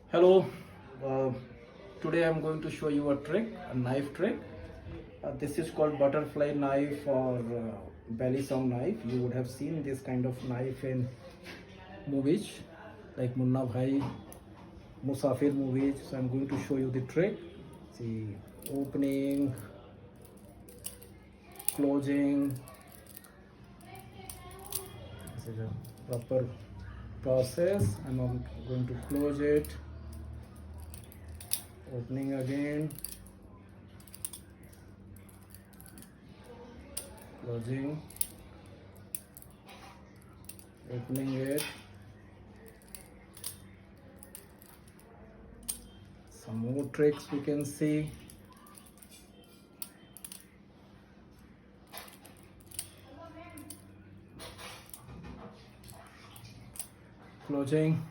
Hello, uh, today I'm going to show you a trick, a knife trick. This is called butterfly knife or Balisong knife. You would have seen this kind of knife in movies like Munna Bhai, Musafir movies. So I'm going to show you the trick. See, opening, closing. This is a proper process. I'm going to close it, opening again, closing, opening it. Some more tricks we can see. Closing.